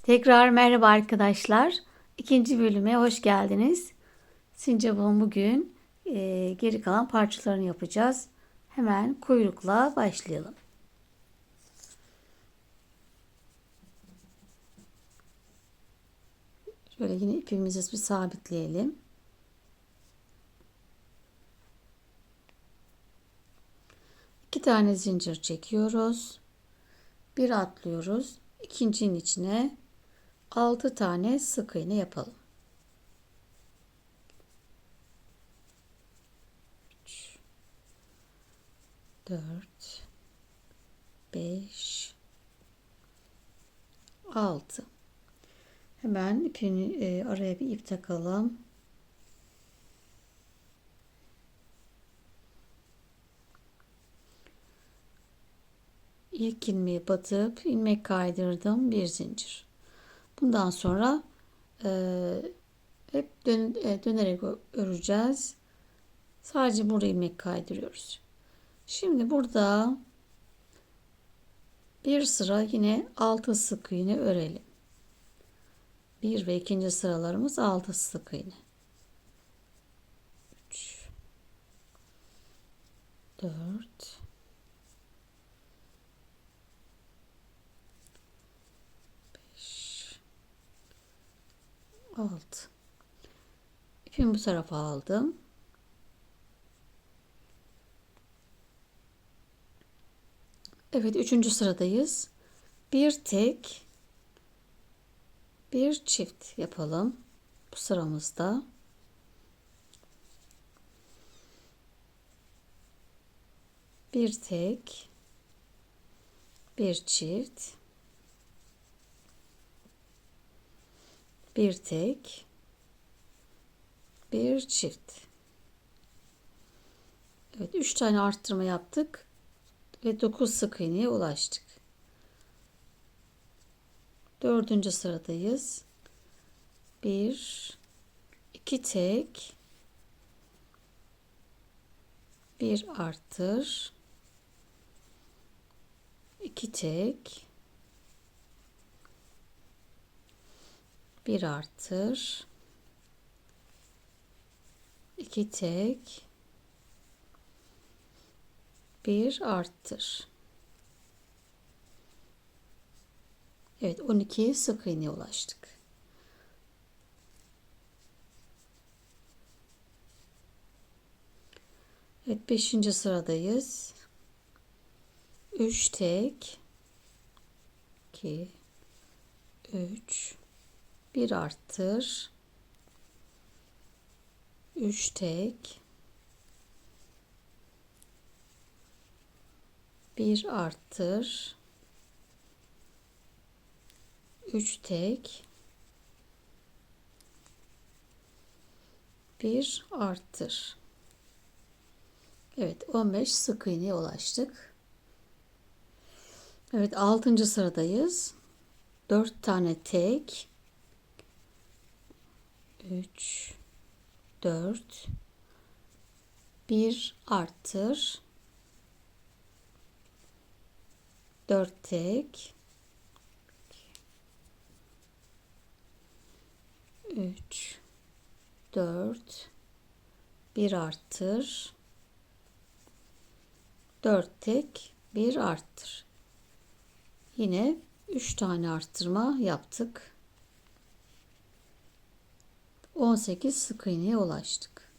Tekrar merhaba arkadaşlar. İkinci bölüme hoş geldiniz. Sincap'ın bugün geri kalan parçalarını yapacağız. Hemen kuyrukla başlayalım. Şöyle yine ipimizi bir sabitleyelim. İki tane zincir çekiyoruz. Bir atlıyoruz. İkincinin içine 6 tane sık iğne yapalım. 3, 4, 5, 6. Hemen ipini araya bir ip takalım. İlk ilmeği batıp ilmek kaydırdım, bir zincir. Bundan sonra hep dönerek öreceğiz. Sadece burada ilmek kaydırıyoruz. Şimdi burada bir sıra yine 6 sık iğne örelim. Bir ve ikinci sıralarımız 6 sık iğne. 3, 4, 5, 6. İpimi bu tarafa aldım. Evet, üçüncü sıradayız. Bir tek, bir çift yapalım bu sıramızda. Bir tek, bir çift, bir tek, bir çift. Evet, 3 tane arttırma yaptık ve 9 sık iğneye ulaştık. Dördüncü sıradayız. Bir, iki tek, bir arttır, iki tek, bir arttır, iki tek, bir arttır. Evet, 12 sık iğneye ulaştık. Evet, 5. sıradayız. 3 tek, 2, 3, bir arttır, 3 tek, bir arttır, 3 tek, bir arttır. Evet, 15 sık iğneye ulaştık. Evet, 6. sıradayız. 4 tane tek, 3, 4, bir arttır, 4 tek, 3, 4, bir arttır, 4 tek, bir arttır. Yine 3 tane arttırma yaptık. 18 sık iğneye ulaştık.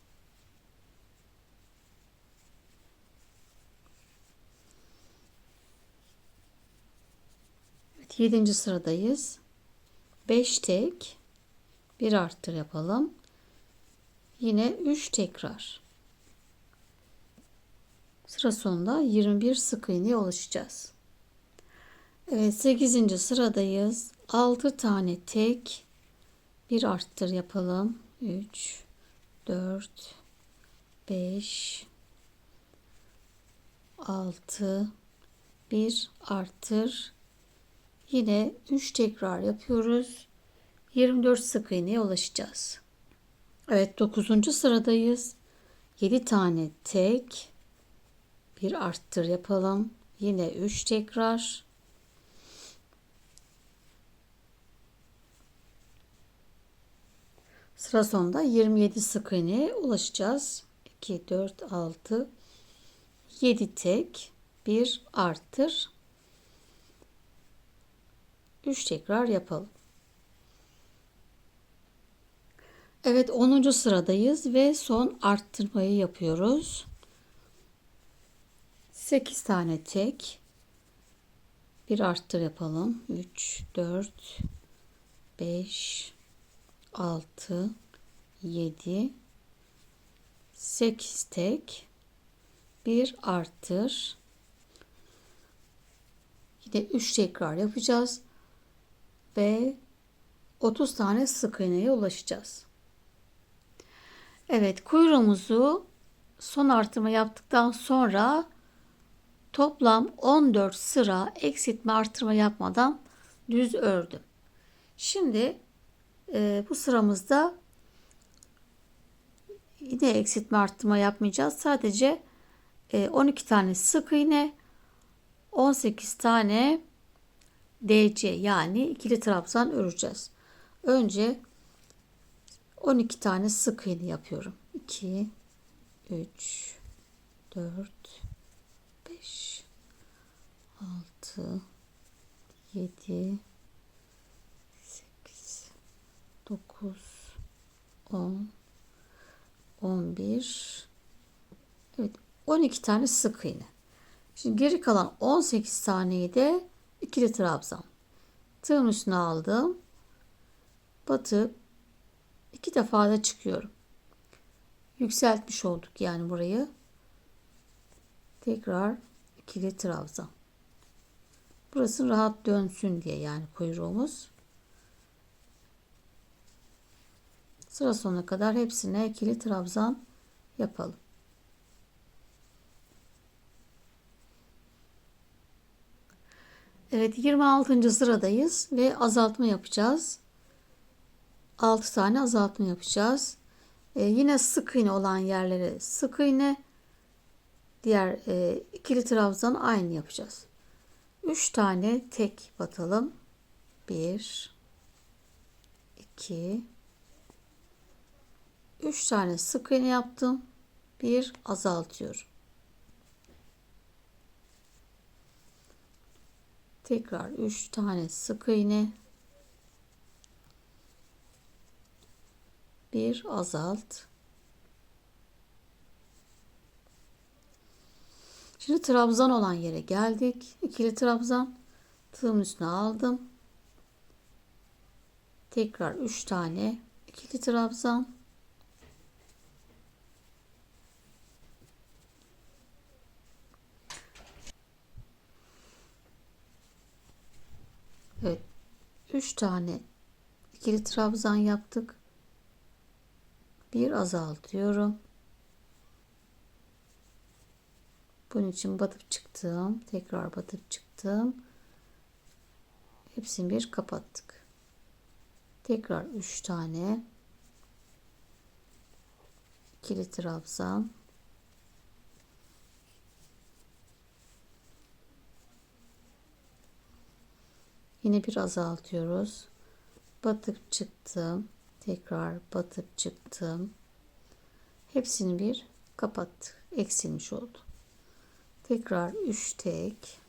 Evet, 7. sıradayız. 5 tek, bir arttır yapalım. Yine 3 tekrar. Sıra sonunda 21 sık iğneye ulaşacağız. Evet, 8. sıradayız. 6 tane tek, bir arttır yapalım. 3, 4, 5, 6, bir arttır. Yine 3 tekrar yapıyoruz. 24 sık iğneye ulaşacağız. Evet, 9. sıradayız. 7 tane tek, bir arttır yapalım. Yine 3 tekrar. Sıra sonunda 27 sık iğneye ulaşacağız. 2, 4, 6, 7 tek, 1 arttır. 3 tekrar yapalım. Evet, 10. sıradayız ve son arttırmayı yapıyoruz. 8 tane tek, bir arttır yapalım. 3, 4, 5, 6, 7, 8 tek, bir arttır. Yine 3 tekrar yapacağız ve 30 tane sık iğneye ulaşacağız. Evet, kuyruğumuzu son artırma yaptıktan sonra toplam 14 sıra eksiltme artırma yapmadan düz ördüm. Şimdi bu sıramızda yine eksiltme artırma yapmayacağız. Sadece 12 tane sık iğne, 18 tane DC yani ikili trabzan öreceğiz. Önce 12 tane sık iğne yapıyorum. 2, 3, 4, 5, 6, 7, 8, 9, 10, 11, evet 12 tane sık iğne. Şimdi geri kalan 18 taneyi de ikili trabzan. Tığın üstüne aldım. Batıp 2 defa da çıkıyorum. Yükseltmiş olduk yani burayı. Tekrar ikili trabzan. Burası rahat dönsün diye yani kuyruğumuz. Sıra sonuna kadar hepsine ikili trabzan yapalım. Evet, 26. sıradayız ve azaltma yapacağız. 6 tane azaltma yapacağız. Yine sık iğne olan yerlere sık iğne, diğer ikili trabzan aynı yapacağız. 3 tane tek batalım. 1, 2, 3 tane sık iğne yaptım. Bir azaltıyorum. Tekrar 3 tane sık iğne. Bir azalt. Şimdi trabzan olan yere geldik. İkili trabzan. Tığımın üstüne aldım. Tekrar 3 tane ikili trabzan. Evet. 3 tane ikili trabzan yaptık. Bir azaltıyorum. Bunun için batıp çıktım. Tekrar batıp çıktım. Hepsini bir kapattık. Tekrar 3 tane ikili trabzan. Yine bir azaltıyoruz. Batıp çıktım. Tekrar batıp çıktım. Hepsini bir kapattık. Eksilmiş oldu. Tekrar 3 tek.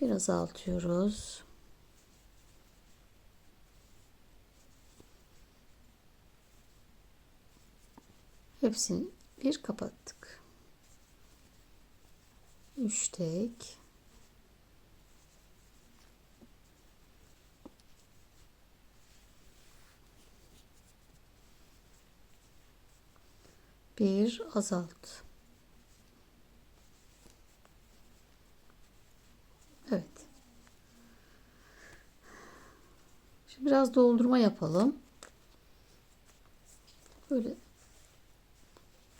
Bir azaltıyoruz. Hepsini bir kapattık. 3 tek. Bir azalt. Evet. Şimdi biraz doldurma yapalım. Böyle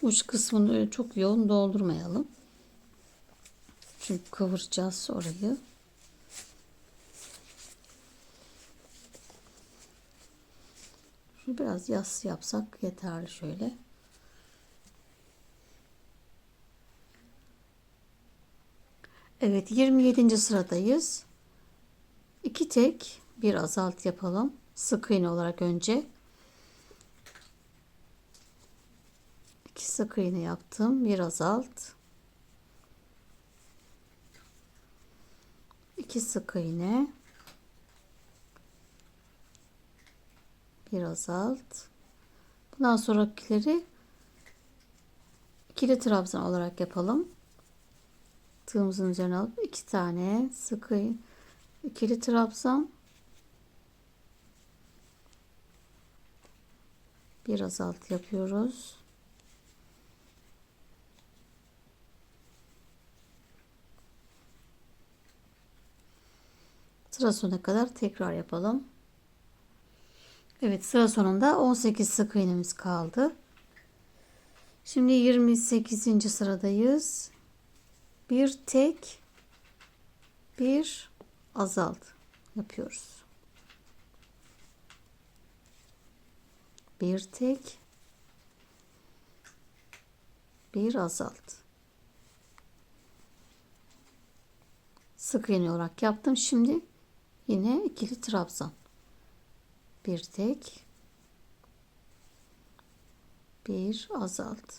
uç kısmını öyle çok yoğun doldurmayalım. Çünkü kıvıracağız orayı. Şunu biraz yassı yapsak yeterli şöyle. Evet, 27. sıradayız. 2 tek bir azalt yapalım. Sık iğne olarak önce. 2 sık iğne yaptım. Bir azalt. 2 sık iğne. Bir azalt. Bundan sonrakileri ikili trabzan olarak yapalım. Tığımızın üzerine alıp 2 tane sık iğne, ikili trabzan, bir azalt yapıyoruz. Sıra sonuna kadar tekrar yapalım. Evet, sıra sonunda 18 sık iğnemiz kaldı. Şimdi 28. sıradayız. Bir tek bir azalt yapıyoruz. Bir tek bir azalt. Sık iğne olarak yaptım. Şimdi yine ikili trabzan. Bir tek bir azalt.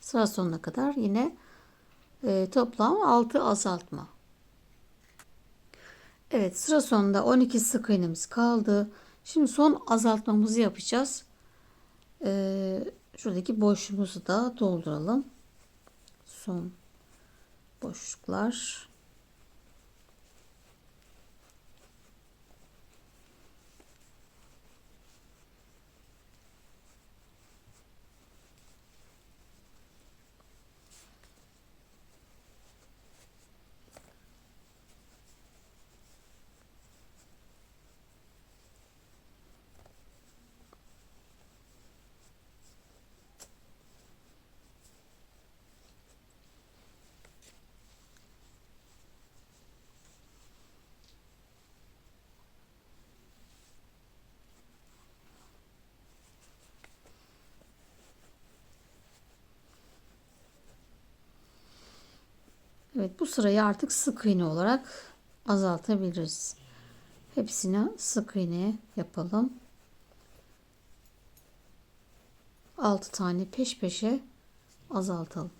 Sıra sonuna kadar yine toplam 6 azaltma. Evet, sıra sonunda 12 sık iğnemiz kaldı. Şimdi son azaltmamızı yapacağız. Şuradaki boşluğumuzu da dolduralım. Son boşluklar. Evet, bu sırayı artık sık iğne olarak azaltabiliriz. Hepsine sık iğne yapalım. 6 tane peş peşe azaltalım.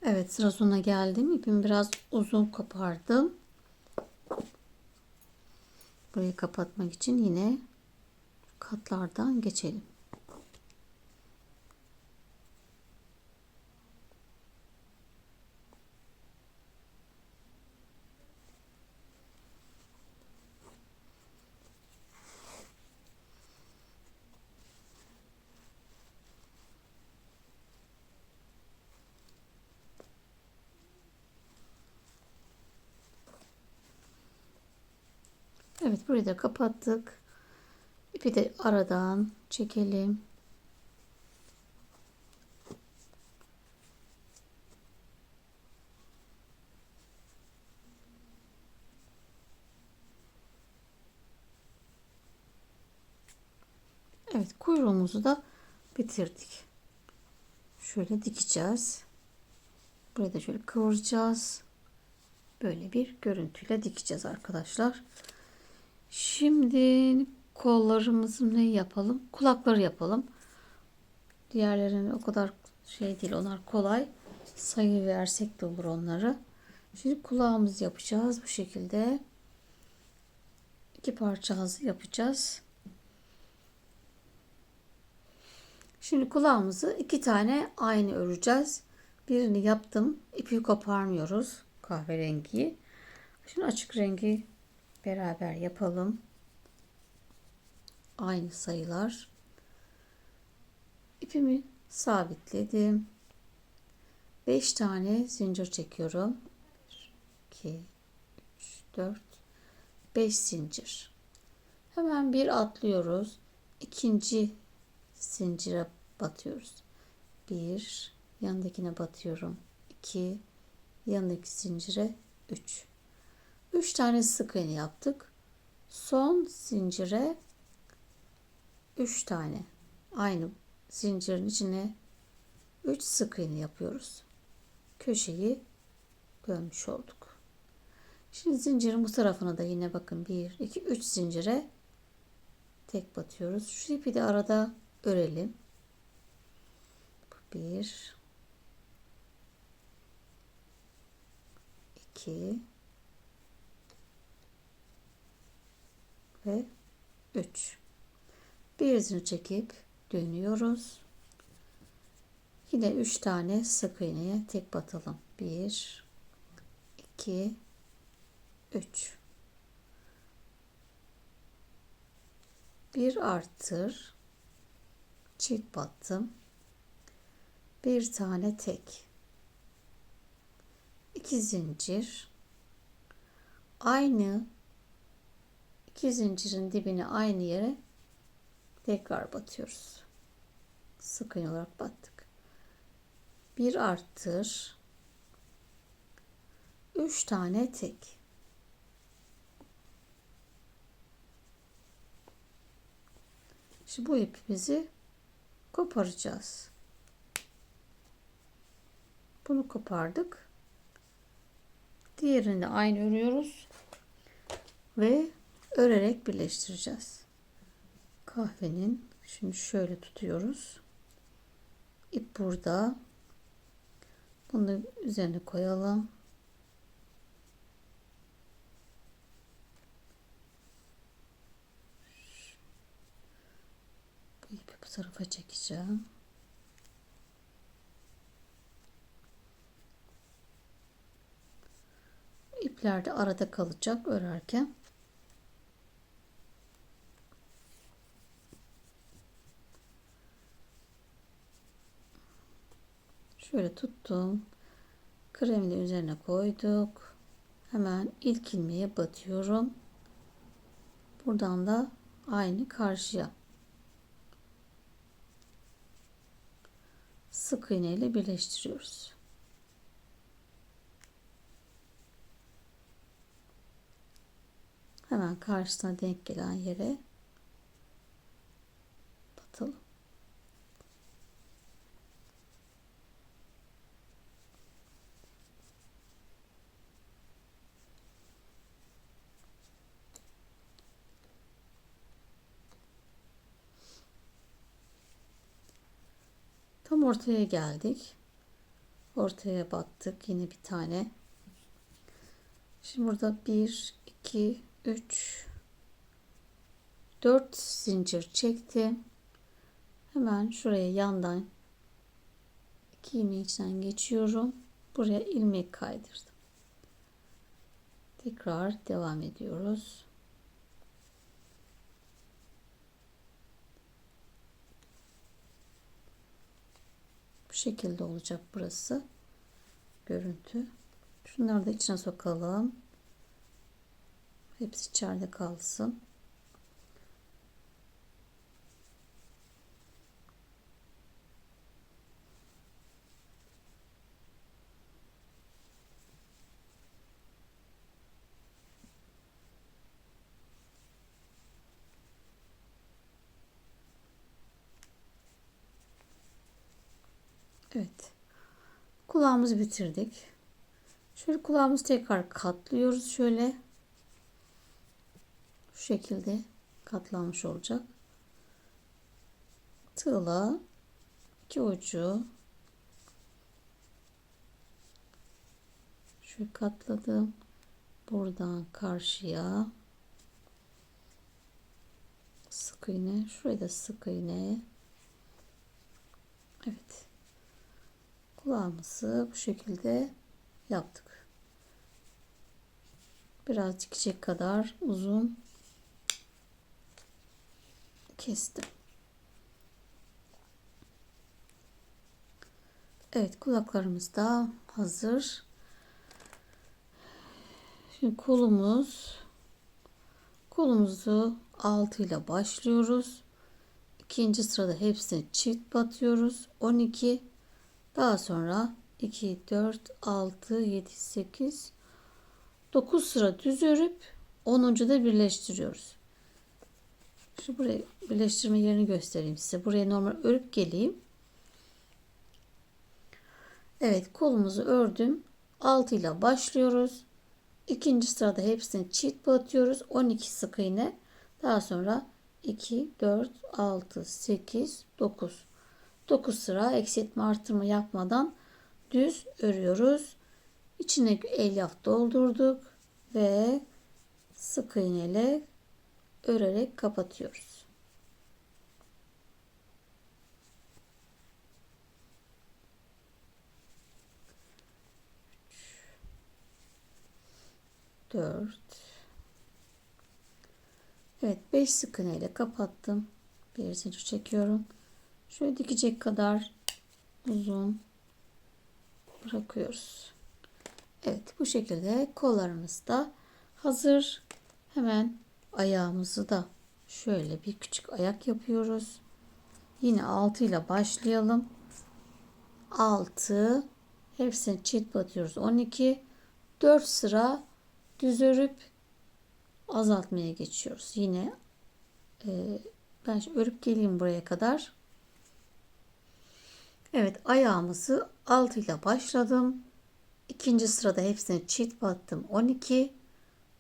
Evet, sıra sonuna geldim. İpimi biraz uzun kopardım. Burayı kapatmak için yine katlardan geçelim. Evet, burayı da kapattık. İpi de aradan çekelim. Evet, kuyruğumuzu da bitirdik. Şöyle dikeceğiz. Burayı da şöyle kıvıracağız. Böyle bir görüntüyle dikeceğiz arkadaşlar. Şimdi kollarımızı ne yapalım? Kulakları yapalım. Diğerlerinin o kadar şey değil. Onlar kolay. Sayı versek de olur onları. Şimdi kulağımızı yapacağız. Bu şekilde. İki parça yapacağız. Şimdi kulağımızı iki tane aynı öreceğiz. Birini yaptım. İpi koparmıyoruz. Kahverengiyi. Şimdi açık rengi beraber yapalım. Aynı sayılar. İpimi sabitledim. 5 tane zincir çekiyorum. 2, 3, 4, 5 zincir. Hemen bir atlıyoruz. İkinci zincire batıyoruz. 1, yanındakine batıyorum. 2, yanındaki zincire 3. 3 tane sık iğne yaptık. Son zincire 3 tane aynı zincirin içine 3 sık iğne yapıyoruz. Köşeyi dönmüş olduk. Şimdi zincirin bu tarafına da yine bakın 1, 2, 3 zincire tek batıyoruz. Şu ipi de arada örelim. 1, 2 ve 3. Bir zincir çekip dönüyoruz. Yine 3 tane sık iğneye tek batalım. 1, 2, 3. Bir artır. Çift battım. Bir tane tek. 2 zincir. Aynı 2 zincirin dibine aynı yere tekrar batıyoruz. Sık iğne olarak battık. Bir artır. 3 tane tek. Şimdi bu ipimizi koparacağız. Bunu kopardık. Diğerini de aynı örüyoruz ve örerek birleştireceğiz. Kahvenin şimdi şöyle tutuyoruz. İp burada. Bunu üzerine koyalım. Bu ipi bu tarafa çekeceğim. İpler de arada kalacak örerken. Şöyle tuttum. Kremini üzerine koyduk. Hemen ilk ilmeğe batıyorum. Buradan da aynı karşıya sık iğne ile birleştiriyoruz. Hemen karşısına denk gelen yere batalım. Tam ortaya geldik. Ortaya battık. Yine bir tane. Şimdi burada 1, 2, 3, 4 zincir çektim. Hemen şuraya yandan 2 ilmeği içinden geçiyorum. Buraya ilmek kaydırdım. Tekrar devam ediyoruz. Bu şekilde olacak burası. Görüntü. Şunları da içine sokalım. Hepsi içeride kalsın. Evet. Kulağımızı bitirdik. Şöyle kulağımızı tekrar katlıyoruz. Şöyle şu şekilde katlanmış olacak. Tığla iki ucu şöyle katladım. Buradan karşıya sık iğne. Şuraya da sık iğne. Evet. Kulağımızı bu şekilde yaptık. Biraz dikecek kadar uzun kestim. Evet, kulaklarımız da hazır. Şimdi kolumuzu 6 ile başlıyoruz. İkinci sırada hepsini çift batıyoruz. 12. Daha sonra 2, 4, 6, 7, 8, 9 sıra düz örüp 10'uncu da birleştiriyoruz. Şu buraya birleştirme yerini göstereyim size. Buraya normal örüp geleyim. Evet, kolumuzu ördüm. 6 ile başlıyoruz. İkinci sırada hepsini çift batıyoruz. 12 sık iğne. Daha sonra 2, 4, 6, 8, 9. 9 sıra eksiltme artırma yapmadan düz örüyoruz. İçine elyaf doldurduk ve sık iğne ile örerek kapatıyoruz. 4. Evet, 5 sık iğne ile kapattım. Bir zincir çekiyorum. Şöyle dikecek kadar uzun bırakıyoruz. Evet, bu şekilde kollarımız da hazır. Hemen ayağımızı da şöyle bir küçük ayak yapıyoruz. Yine 6 ile başlayalım. 6, hepsini çift batıyoruz. 12, 4 sıra düz örüp azaltmaya geçiyoruz. Yine ben örüp geleyim buraya kadar. Evet, ayağımızı 6 ile başladım. İkinci sırada hepsini çift battım. 12,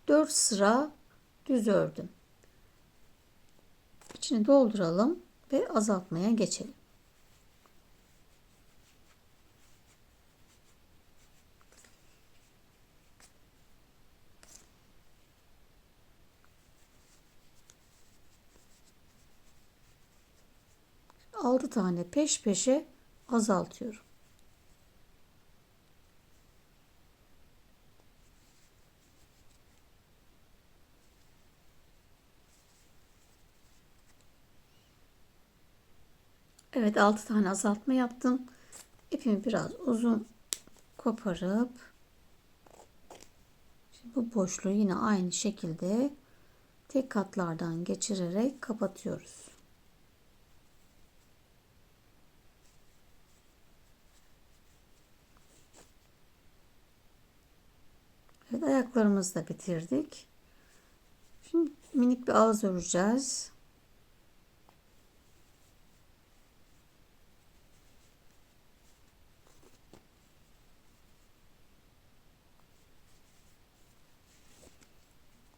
4 sıra düz ördüm. İçini dolduralım ve azaltmaya geçelim. Altı tane peş peşe azaltıyorum. Evet, 6 tane azaltma yaptım. İpimi biraz uzun koparıp şimdi bu boşluğu yine aynı şekilde tek katlardan geçirerek kapatıyoruz. Evet, ayaklarımızı da bitirdik. Şimdi minik bir ağız öreceğiz.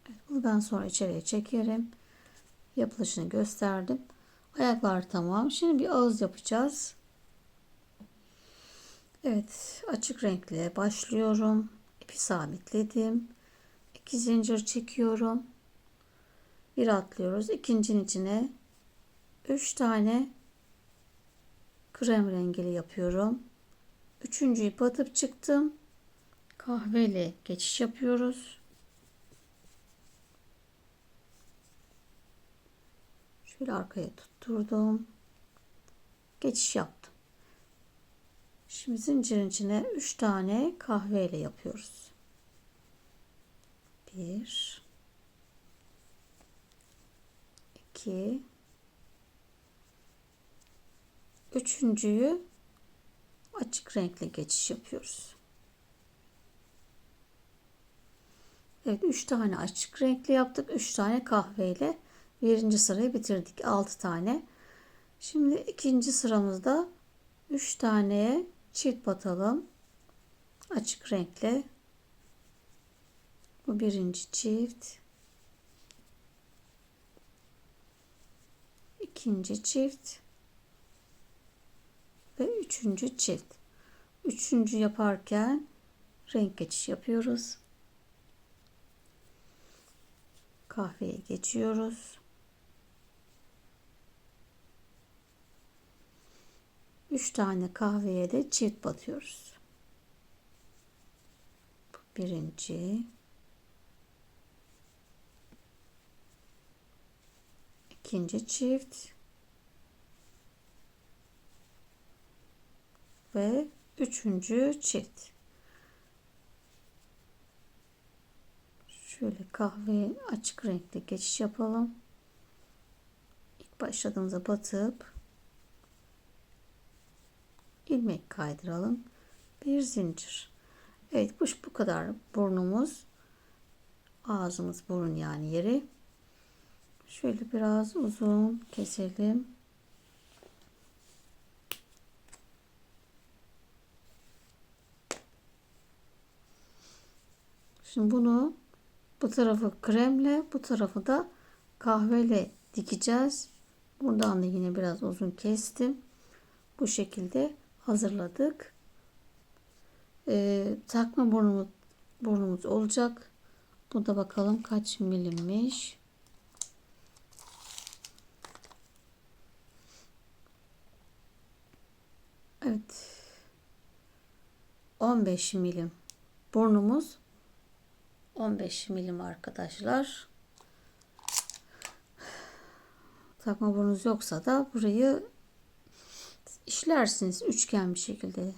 Evet, buradan sonra içeriye çekerim. Yapılışını gösterdim. Ayaklar tamam. Şimdi bir ağız yapacağız. Evet, açık renkle başlıyorum. İpi sabitledim. 2 zincir çekiyorum. Bir atlıyoruz. İkincinin içine 3 tane krem rengili yapıyorum. Üçüncüyü batıp çıktım. Kahveyle geçiş yapıyoruz. Şöyle arkaya tutturdum. Geçiş yaptım. Şimdi zincirin içine 3 tane kahveyle yapıyoruz. 1, 2, üçüncüyü açık renkle geçiş yapıyoruz. Evet, 3 tane açık renkli yaptık. 3 tane kahveyle birinci sırayı bitirdik. 6 tane. Şimdi ikinci sıramızda 3 taneye çift batalım. Açık renkle. Bu birinci çift. İkinci çift. Ve üçüncü çift. Üçüncü yaparken renk geçiş yapıyoruz. Kahveye geçiyoruz. 3 tane kahveye de çift batıyoruz. Birinci, ikinci çift ve üçüncü çift. Şöyle kahve açık renkli geçiş yapalım. İlk başladığımıza batıp ilmek kaydıralım. Bir zincir. Evet, bu kadar burnumuz. Ağzımız burun yani yeri. Şöyle biraz uzun keselim. Şimdi bunu bu tarafı kremle, bu tarafı da kahveyle dikeceğiz. Buradan da yine biraz uzun kestim. Bu şekilde hazırladık. Takma burnumuz olacak. Bu da bakalım kaç milimmiş. Evet. 15 milim. Burnumuz 15 milim arkadaşlar. Takma burnunuz yoksa da burayı işlersiniz üçgen bir şekilde.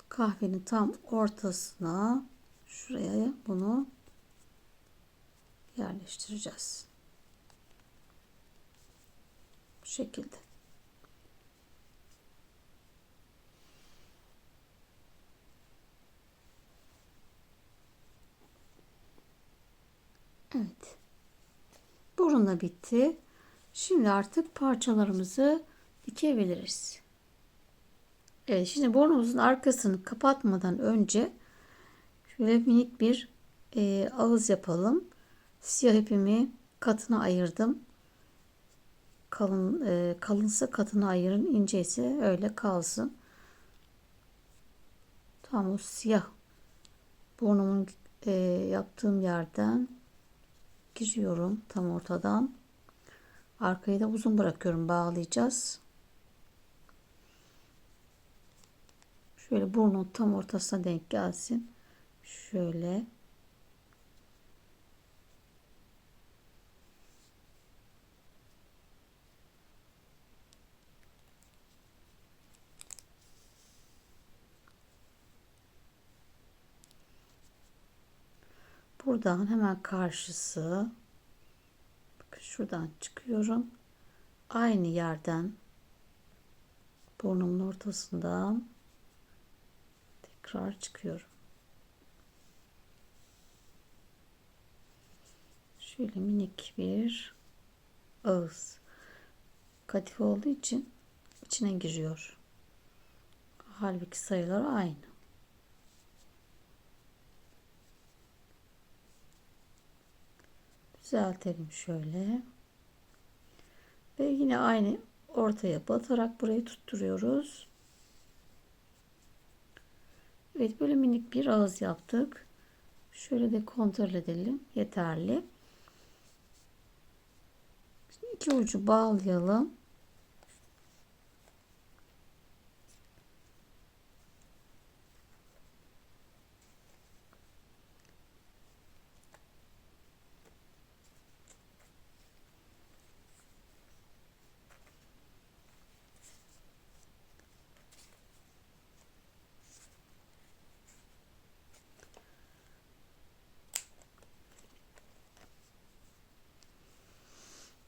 Kahvenin tam ortasına şuraya bunu yerleştireceğiz. Bu şekilde. Evet. Burun da bitti. Şimdi artık parçalarımızı dikebiliriz. Evet, şimdi burnumuzun arkasını kapatmadan önce şöyle minik bir ağız yapalım. Siyah ipimi katına ayırdım. Kalınsa katına ayırın, ince ise öyle kalsın. Tam o siyah burnumun yaptığım yerden giriyorum tam ortadan. Arkayı da uzun bırakıyorum, bağlayacağız. Şöyle burnun tam ortasına denk gelsin. Şöyle. Buradan hemen karşısı. Bakın şuradan çıkıyorum. Aynı yerden burnumun ortasından tekrar çıkıyorum. Şöyle minik bir ağız. Kadife olduğu için içine giriyor. Halbuki sayılar aynı. Düzeltelim şöyle. Ve yine aynı ortaya batarak burayı tutturuyoruz. Evet, böyle minik bir ağız yaptık. Şöyle de kontrol edelim. Yeterli. Şimdi iki ucu bağlayalım.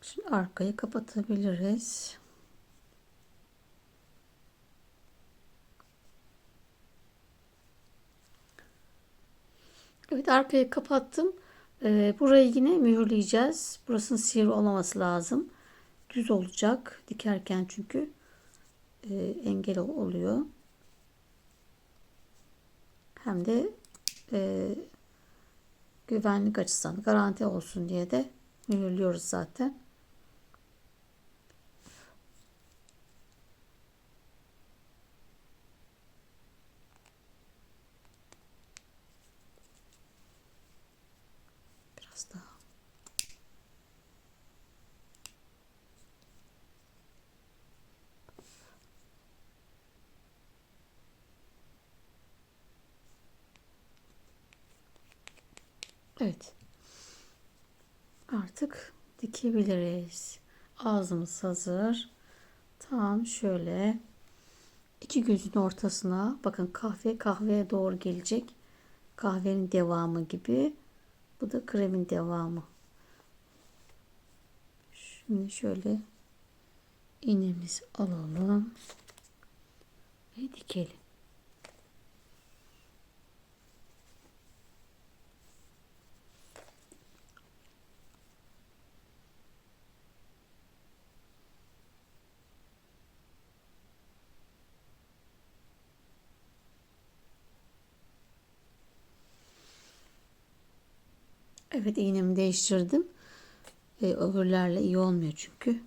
Şimdi arkayı kapatabiliriz. Evet, arkayı kapattım. Burayı yine mühürleyeceğiz. Burasının sivri olmaması lazım. Düz olacak dikerken çünkü engel oluyor. Hem de güvenlik açısından garanti olsun diye de mühürlüyoruz zaten. Biraz daha. Evet. Artık dikebiliriz. Ağzımız hazır. Tam şöyle iki gözün ortasına bakın, kahveye doğru gelecek. Kahvenin devamı gibi. Bu da kremin devamı. Şimdi şöyle iğnemizi alalım ve dikelim. Evet, iğnemi değiştirdim. Öbürlerle iyi olmuyor çünkü.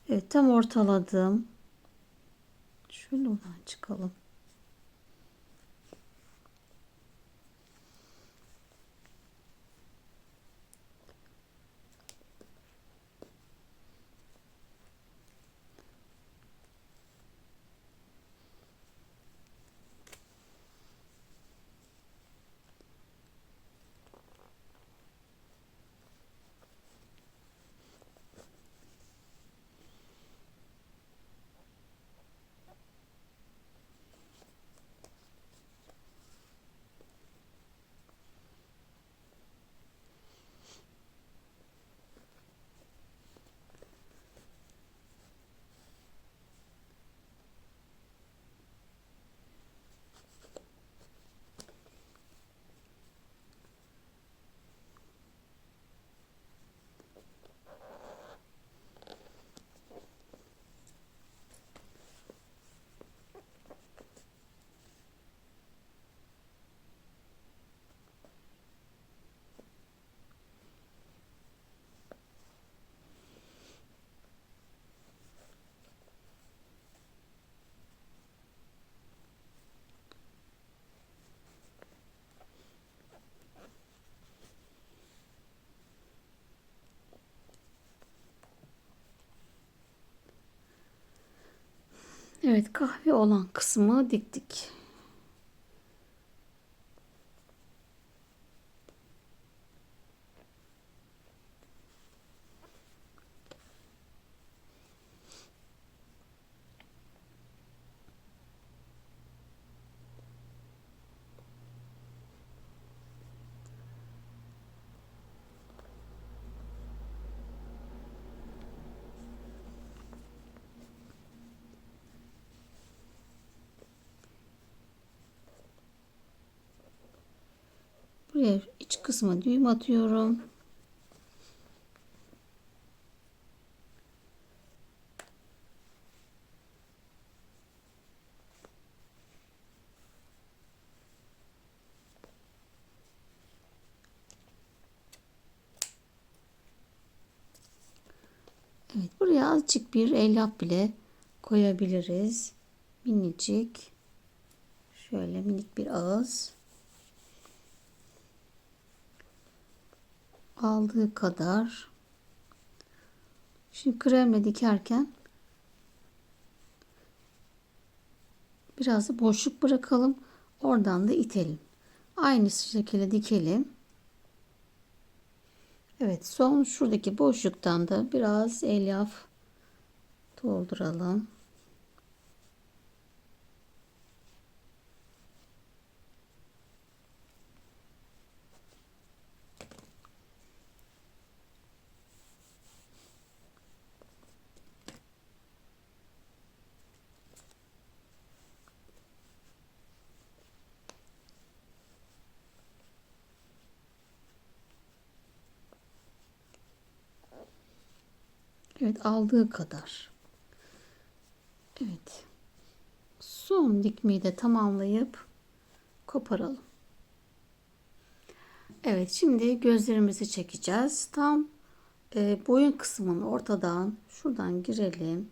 Evet, tam ortaladım. Şöyle oradan çıkalım. Evet, kahve olan kısmı diktik. Buraya iç kısma düğüm atıyorum. Evet, buraya azıcık bir elyaf bile koyabiliriz. Minicik. Şöyle minik bir ağız. Aldığı kadar. Şimdi kremle dikerken biraz da boşluk bırakalım. Oradan da itelim. Aynı şekilde dikelim. Evet, son şuradaki boşluktan da biraz elyaf dolduralım. Evet, aldığı kadar. Evet. Son dikmeyi de tamamlayıp koparalım. Evet, şimdi gözlerimizi çekeceğiz. Tam boyun kısmını ortadan şuradan girelim.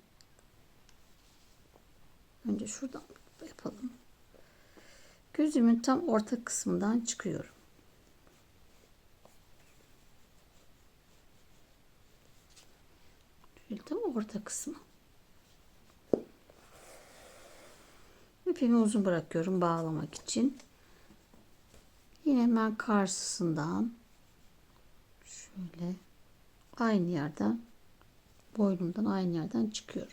Önce şuradan yapalım. Gözümün tam orta kısmından çıkıyorum. Şöyle tam orta kısmı. İpimi uzun bırakıyorum bağlamak için. Yine hemen karşısından Şöyle aynı yerden, boynumdan aynı yerden çıkıyorum.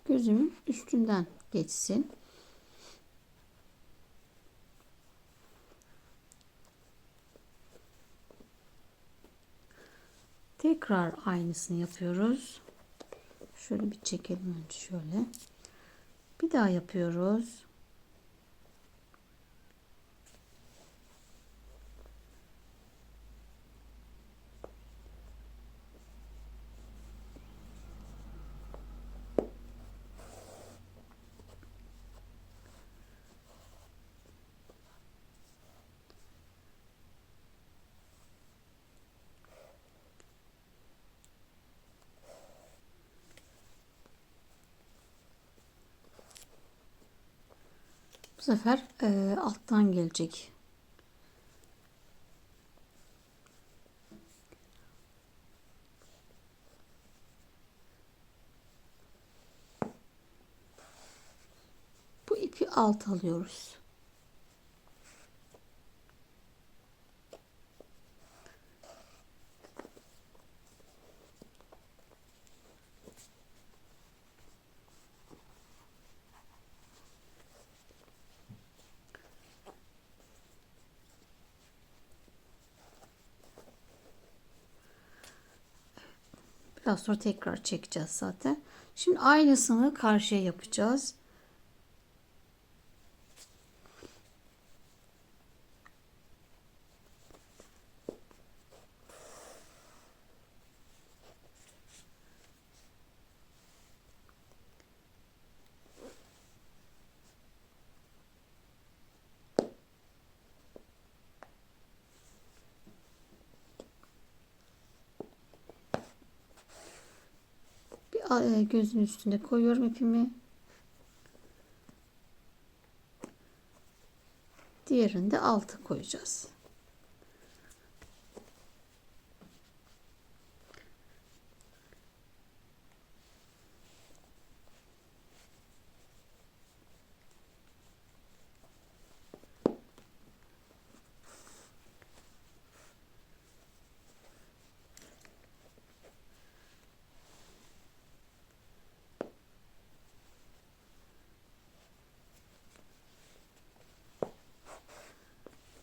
Gözümün üstünden geçsin. Tekrar aynısını yapıyoruz. Şöyle bir çekelim önce şöyle. Bir daha yapıyoruz. Bu sefer alttan gelecek. Bu ipi alt alıyoruz. Biraz sonra tekrar çekeceğiz zaten. Şimdi aynısını karşıya yapacağız. Bir gözün üstüne koyuyorum ipimi. Diğerini de alta koyacağız.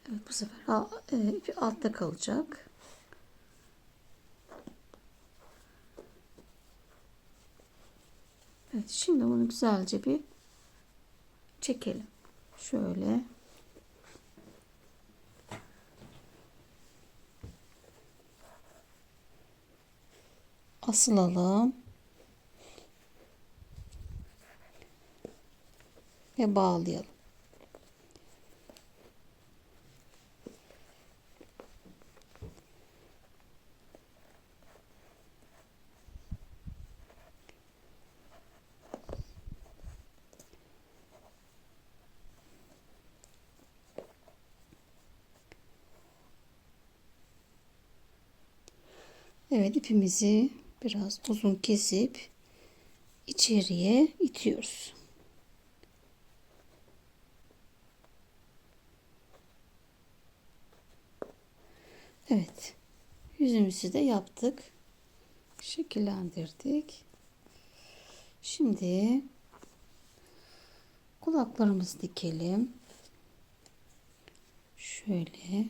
Evet, bu sefer ipi altta kalacak. Evet, şimdi bunu güzelce bir çekelim. Şöyle. Asılalım. Ve bağlayalım. Evet, ipimizi biraz uzun kesip içeriye itiyoruz. Evet. Yüzümüzü de yaptık. Şekillendirdik. Şimdi kulaklarımızı dikelim. Şöyle.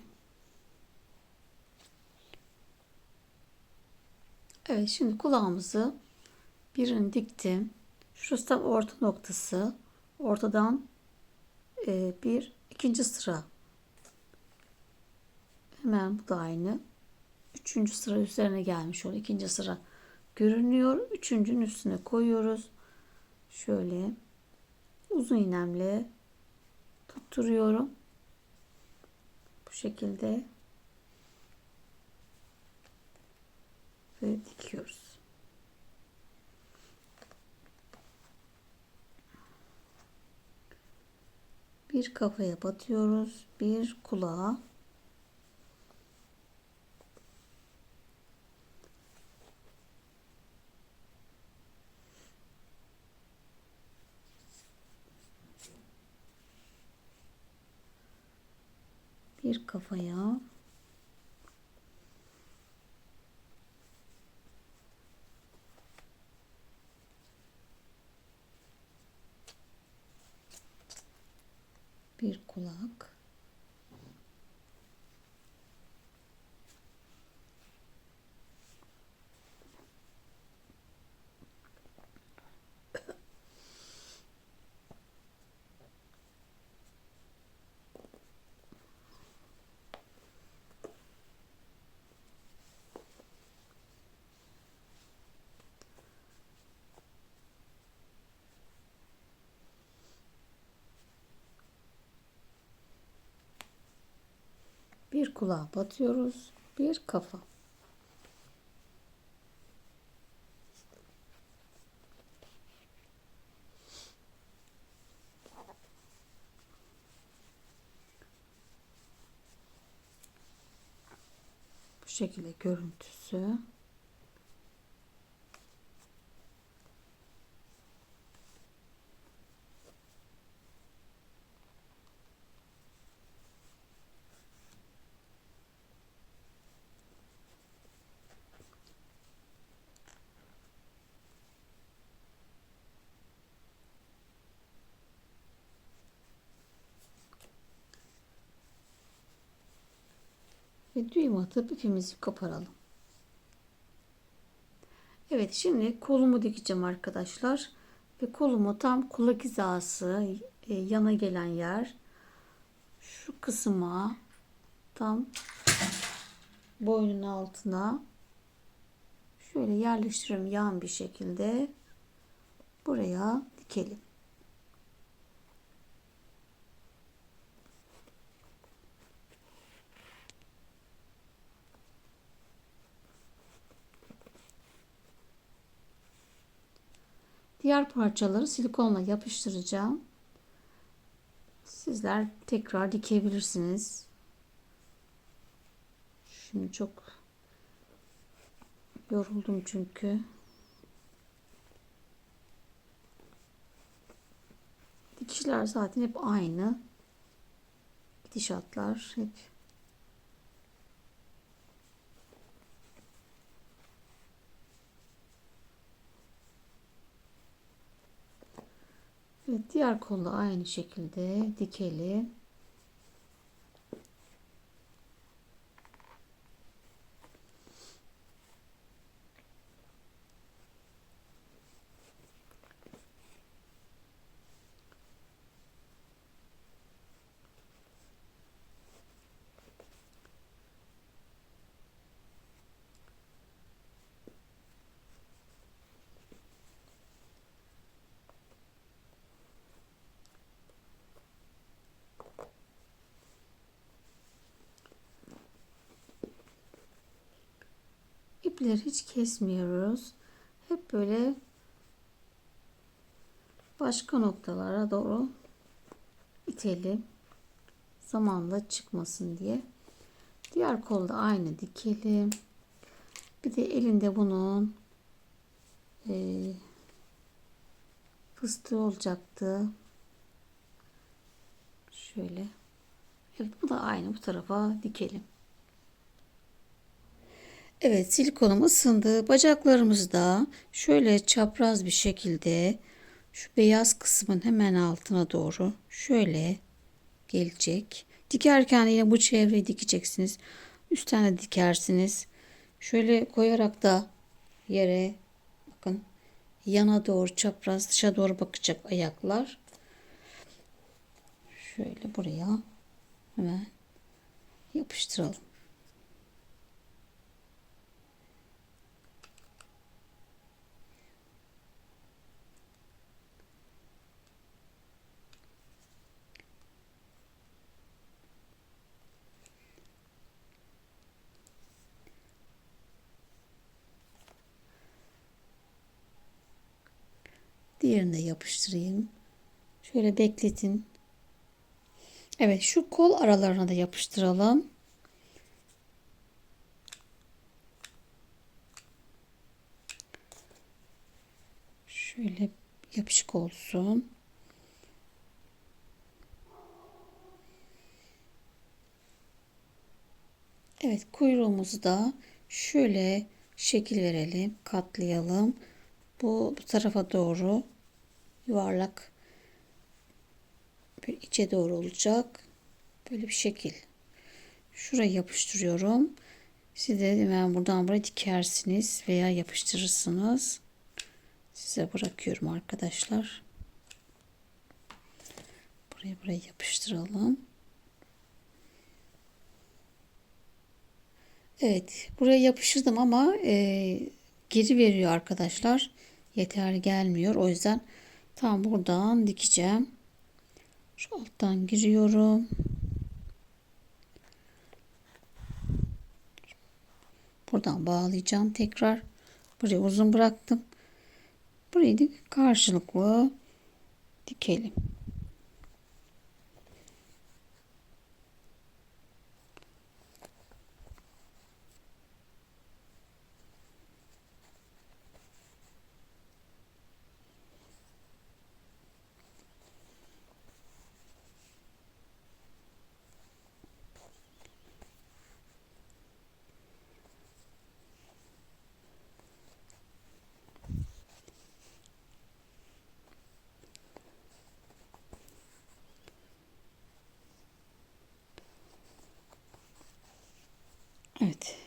Evet, şimdi kulağımızı birini diktim. Şurası tam orta noktası. Ortadan bir ikinci sıra. Hemen bu da aynı. Üçüncü sıra üzerine gelmiş oluyor. İkinci sıra görünüyor. Üçüncünün üstüne koyuyoruz. Şöyle uzun iğnemle tutturuyorum. Bu şekilde ve dikiyoruz. Bir kafaya batıyoruz. Bir kulağa. Bir kafaya bir kulak, bir kulağa batıyoruz, bir kafa. Bu şekilde görüntüsü. Ve düğüm atıp ipimizi koparalım. Evet, şimdi kolumu dikeceğim arkadaşlar. Ve kolumu tam kulak hizası yana gelen yer. Şu kısma tam boynun altına şöyle yerleştiriyorum yan bir şekilde. Buraya dikelim. Diğer parçaları silikonla yapıştıracağım. Sizler tekrar dikebilirsiniz. Şimdi çok yoruldum çünkü. Dikişler zaten hep aynı. Gidişatlar hep. Evet, diğer kolu aynı şekilde dikelim. İpleri hiç kesmiyoruz. Hep böyle başka noktalara doğru itelim. Zamanla çıkmasın diye. Diğer kolda aynı dikelim. Bir de elinde bunun fıstığı olacaktı. Şöyle. Evet, bu da aynı bu tarafa dikelim. Evet, silikonum ısındı. Bacaklarımızı da şöyle çapraz bir şekilde şu beyaz kısmın hemen altına doğru şöyle gelecek. Dikerken yine bu çevreyi dikeceksiniz. Üstten de dikersiniz. Şöyle koyarak da yere bakın yana doğru çapraz dışa doğru bakacak ayaklar. Şöyle buraya hemen yapıştıralım. Diğerini de yapıştırayım. Şöyle bekletin. Evet, şu kol aralarına da yapıştıralım. Şöyle yapışık olsun. Evet, kuyruğumuzu da şöyle şekil verelim, katlayalım. Bu tarafa doğru yuvarlak bir içe doğru olacak. Böyle bir şekil. Şuraya yapıştırıyorum. Siz de hemen buradan buraya dikersiniz veya yapıştırırsınız. Size bırakıyorum arkadaşlar. Buraya yapıştıralım. Evet, buraya yapıştırdım ama geri veriyor arkadaşlar. Yeterli gelmiyor. O yüzden tam buradan dikeceğim. Şu alttan giriyorum. Buradan bağlayacağım tekrar. Burayı uzun bıraktım. Burayı da karşılıklı dikelim. Evet.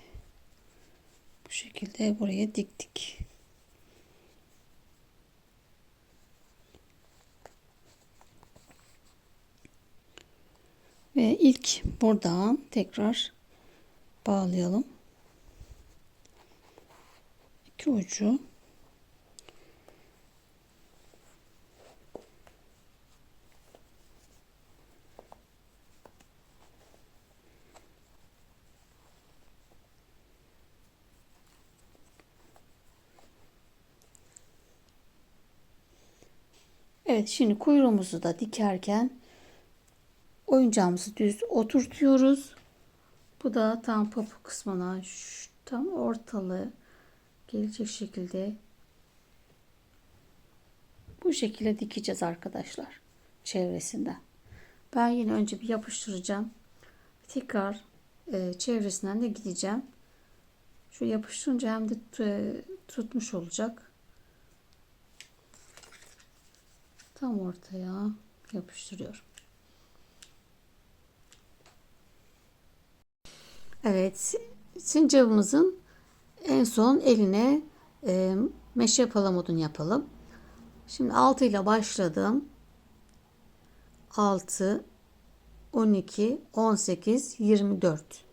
Bu şekilde buraya diktik. Ve ilk buradan tekrar bağlayalım. İki ucu. Evet, şimdi kuyruğumuzu da dikerken oyuncağımızı düz oturtuyoruz. Bu da tam pamuk kısmına tam ortalığı gelecek şekilde bu şekilde dikeceğiz arkadaşlar çevresinden. Ben yine önce bir yapıştıracağım. Tekrar çevresinden de gideceğim. Şu yapıştırınca hem de tutmuş olacak. Tam ortaya yapıştırıyorum. Evet, sincapımızın en son eline meşe palamudunu yapalım. Şimdi 6 ile başladım. 6, 12, 18, 24.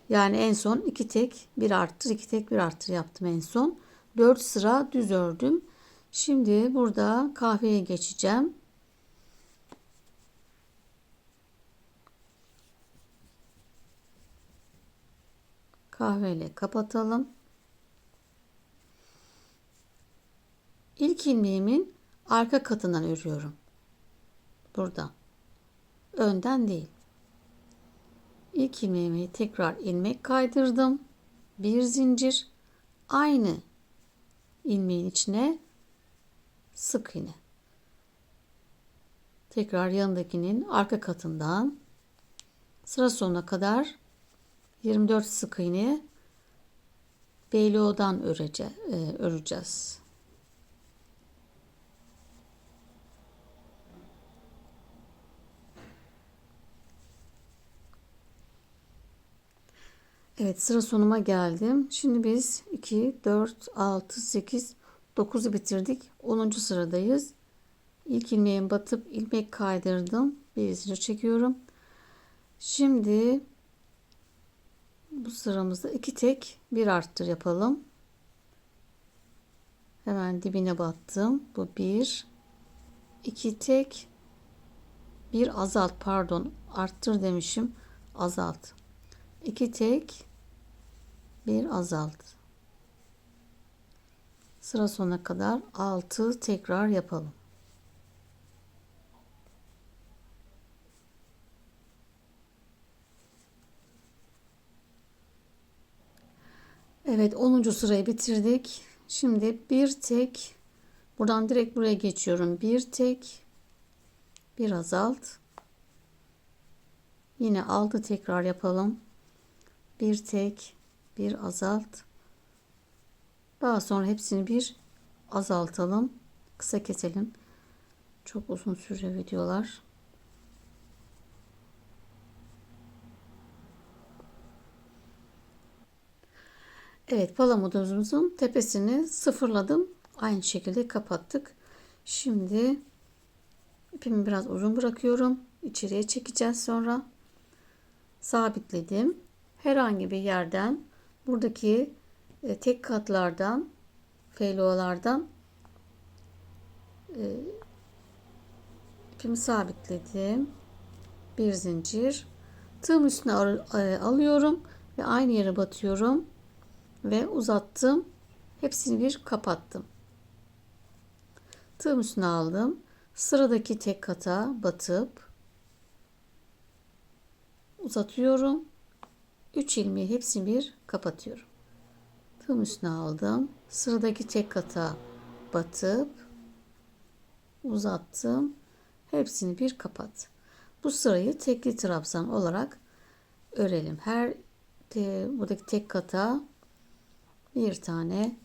Yani en son 2 tek 1 arttır 2 tek 1 arttır yaptım en son. 4 sıra düz ördüm. Şimdi burada kahveye geçeceğim. Kahveyle kapatalım. İlk ilmeğimin arka katından örüyorum. Burada. Önden değil. İlk ilmeğimi tekrar ilmek kaydırdım. Bir zincir. Aynı ilmeğin içine sık iğne. Tekrar yanındakinin arka katından sıra sonuna kadar 24 sık iğne BLO'dan öreceğiz. Evet, sıra sonuma geldim. Şimdi biz 2, 4, 6, 8, 9'u bitirdik. 10. sıradayız. İlk ilmeğimi batıp ilmek kaydırdım. Bir zincir çekiyorum. Şimdi bu sıramızda 2 tek 1 arttır yapalım. Hemen dibine battım. Bu 1, 2 tek 1 azalt, pardon, arttır demişim. Azalt. 2 tek 1 azalt. Sıra sonuna kadar 6 tekrar yapalım. Evet, 10. sırayı bitirdik. Şimdi bir tek buradan direkt buraya geçiyorum. Bir tek bir azalt. Yine 6 tekrar yapalım. Bir tek, bir azalt. Daha sonra hepsini bir azaltalım. Kısa keselim. Çok uzun sürüyor videolar. Evet, palamudumuzun tepesini sıfırladım. Aynı şekilde kapattık. Şimdi ipimi biraz uzun bırakıyorum. İçeriye çekeceğiz sonra. Sabitledim. Herhangi bir yerden buradaki tek katlardan, feylolardan ipimi sabitledim. Bir zincir. Tığım üstüne alıyorum ve aynı yere batıyorum ve uzattım. Hepsini bir kapattım. Tığım üstüne aldım. Sıradaki tek kata batıp uzatıyorum. 3 ilmeği hepsini bir kapatıyorum. Tığım üstüne aldım. Sıradaki tek kata batıp uzattım. Hepsini bir kapat. Bu sırayı tekli trabzan olarak örelim. Her buradaki tek kata bir tane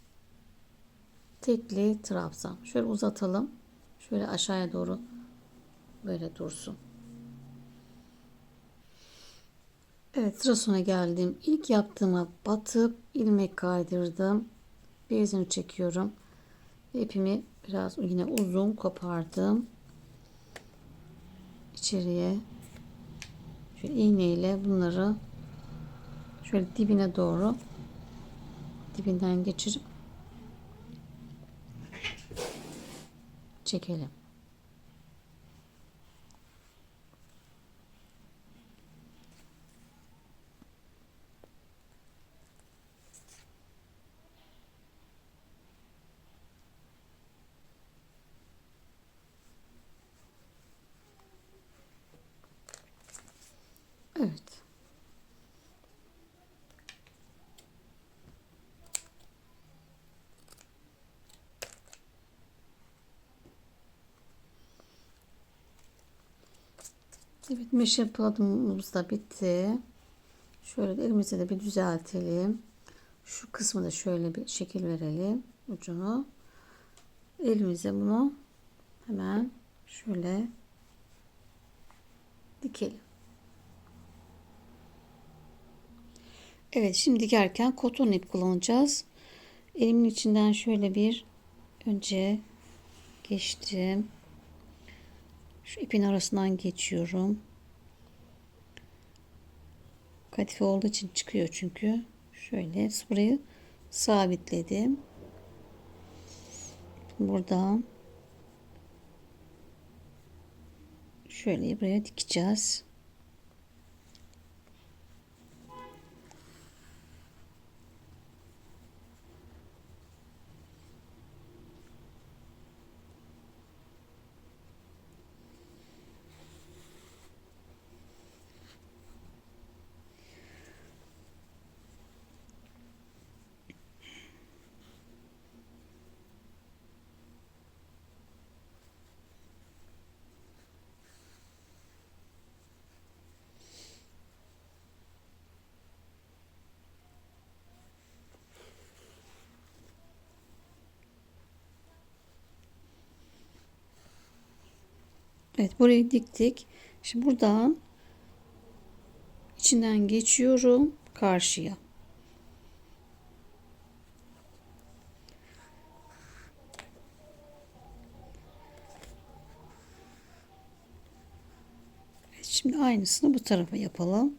tekli trabzan. Şöyle uzatalım. Şöyle aşağıya doğru böyle dursun. Evet, sıra sona geldim. İlk yaptığıma batıp ilmek kaydırdım. Bir zincir çekiyorum. İpimi biraz yine uzun kopardım. İçeriye şöyle iğneyle bunları şöyle dibine doğru dibinden geçirip çekelim. Evet. Evet, meşe palamudumuz da bitti. Şöyle elimize de bir düzeltelim. Şu kısmı da şöyle bir şekil verelim. Ucunu. Elimize bunu hemen şöyle dikelim. Evet, şimdi dikerken koton ip kullanacağız. Elimin içinden şöyle bir önce geçtim. Şu ipin arasından geçiyorum. Kadife olduğu için çıkıyor çünkü. Şöyle burayı sabitledim. Buradan şöyle buraya dikeceğiz. Evet, burayı diktik. Şimdi buradan içinden geçiyorum karşıya. Evet, şimdi aynısını bu tarafa yapalım.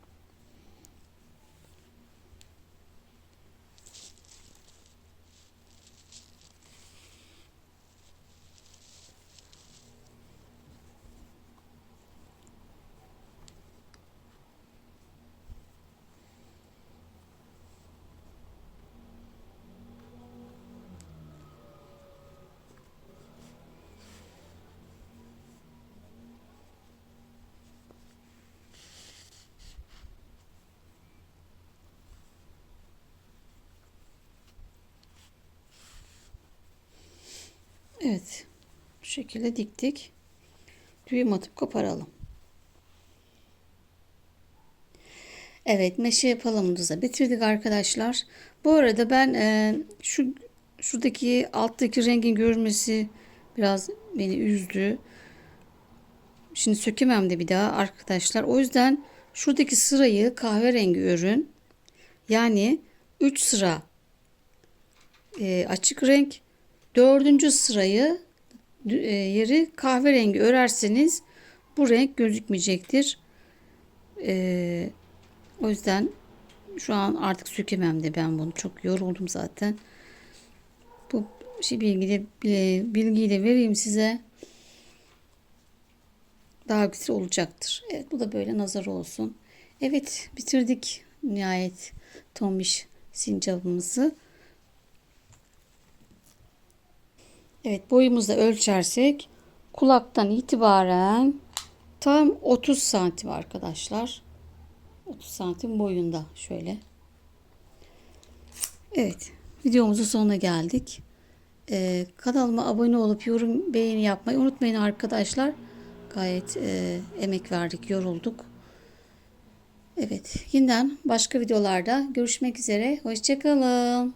Evet, bu şekilde diktik. Düğüm atıp koparalım. Evet, meşe yapalımızı da bitirdik arkadaşlar. Bu arada ben şuradaki alttaki rengin görünmesi biraz beni üzdü. Şimdi sökemem de bir daha arkadaşlar. O yüzden şuradaki sırayı kahverengi örün. Yani 3 sıra açık renk. Dördüncü sırayı yeri kahverengi örerseniz bu renk gözükmeyecektir. O yüzden şu an artık sökemem de ben bunu çok yoruldum zaten. Bu bilgiyi de vereyim size. Daha güzel olacaktır. Evet, bu da böyle nazar olsun. Evet, bitirdik nihayet tombiş sincapımızı. Evet, boyumuzda ölçersek kulaktan itibaren tam 30 santim arkadaşlar. 30 santim boyunda şöyle. Evet, videomuzun sonuna geldik. Kanalıma abone olup yorum beğeni yapmayı unutmayın arkadaşlar. Gayet emek verdik, yorulduk. Evet, yeniden başka videolarda görüşmek üzere. Hoşça kalın.